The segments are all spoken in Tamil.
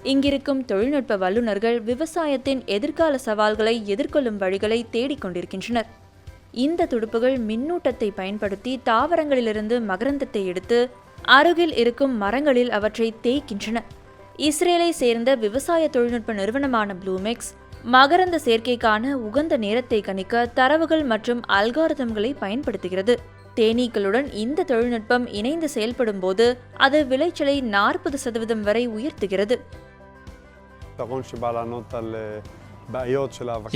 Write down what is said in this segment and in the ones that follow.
இங்கிருக்கும் தொழில்நுட்ப வல்லுநர்கள் விவசாயத்தின் எதிர்கால சவால்களை எதிர்கொள்ளும் வழிகளை தேடிக்கொண்டிருக்கின்றனர். இந்த துடுப்புகள் மின்னூட்டத்தை பயன்படுத்தி தாவரங்களிலிருந்து மகரந்தத்தை எடுத்து அருகில் இருக்கும் மரங்களில் அவற்றை தேய்க்கின்றன. இஸ்ரேலை சேர்ந்த விவசாய தொழில்நுட்ப நிறுவனமான BloomX மகரந்த சேர்க்கைக்கான உகந்த நேரத்தை கணிக்க தரவுகள் மற்றும் அல்காரிதம்களை பயன்படுத்துகிறது. தேனீக்களுடன் இந்த தொழில்நுட்பம் இணைந்து செயல்படும் போது அது விளைச்சலை 40% வரை உயர்த்துகிறது.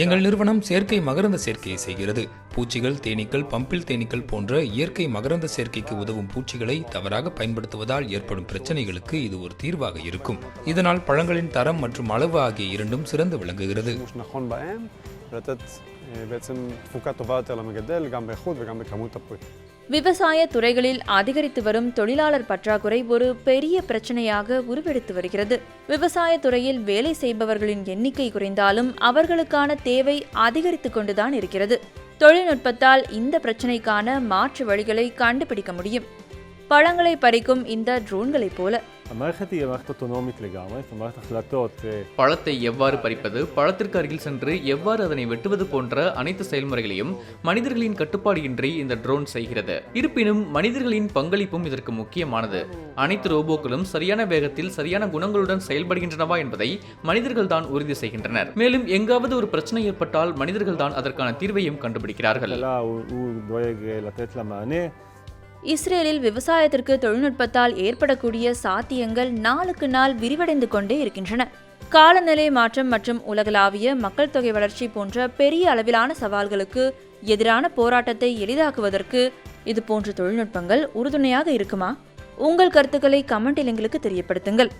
எங்கள் நிறுவனம் செயற்கை மகரந்த சேர்க்கையை செய்கிறது. பூச்சிகள், தேனீக்கள், பம்பிள் தேனீக்கள் போன்ற இயற்கை மகரந்த சேர்க்கைக்கு உதவும் பூச்சிகளை தவறாக பயன்படுத்துவதால் ஏற்படும் பிரச்சனைகளுக்கு இது ஒரு தீர்வாக இருக்கும். இதனால் பழங்களின் தரம் மற்றும் அளவு ஆகிய இரண்டும் சிறந்து விளங்குகிறது. விவசாய துறைகளில் அதிகரித்து வரும் தொழிலாளர் பற்றாக்குறை ஒரு பெரிய பிரச்சனையாக உருவெடுத்து வருகிறது. விவசாய துறையில் வேலை செய்பவர்களின் எண்ணிக்கை குறைந்தாலும் அவர்களுக்கான தேவை அதிகரித்து கொண்டுதான் இருக்கிறது. தொழில்நுட்பத்தால் இந்த பிரச்சனைக்கான மாற்று வழிகளை கண்டுபிடிக்க முடியும். பழங்களை பறிக்கும் இந்த ட்ரோன்களைப் போல. பழத்தை எவ்வாறு பறிப்பது, பழத்திற்கு அருகில் சென்று எவ்வாறு அதனை வெட்டுவது போன்ற அனைத்து செயல்முறைகளையும் மனிதர்களின் கட்டுப்பாடு இன்றி இந்த ட்ரோன் செய்கிறது. இருப்பினும் மனிதர்களின் பங்களிப்பும் இதற்கு முக்கியமானது. அனைத்து ரோபோக்களும் சரியான வேகத்தில் சரியான குணங்களுடன் செயல்படுகின்றனவா என்பதை மனிதர்கள் தான் உறுதி செய்கின்றனர். மேலும் எங்காவது ஒரு பிரச்சனை ஏற்பட்டால் மனிதர்கள் தான் அதற்கான தீர்வையும் கண்டுபிடிக்கிறார்கள். இஸ்ரேலில் விவசாயத்திற்கு தொழில்நுட்பத்தால் ஏற்படக்கூடிய சாத்தியங்கள் நாளுக்கு நாள் விரிவடைந்து கொண்டே இருக்கின்றன. காலநிலை மாற்றம் மற்றும் உலகளாவிய மக்கள் தொகை வளர்ச்சி போன்ற பெரிய அளவிலான சவால்களுக்கு எதிரான போராட்டத்தை எளிதாக்குவதற்கு இதுபோன்ற தொழில்நுட்பங்கள் உறுதுணையாக இருக்குமா? உங்கள் கருத்துக்களை கமெண்டில் எங்களுக்கு தெரியப்படுத்துங்கள்.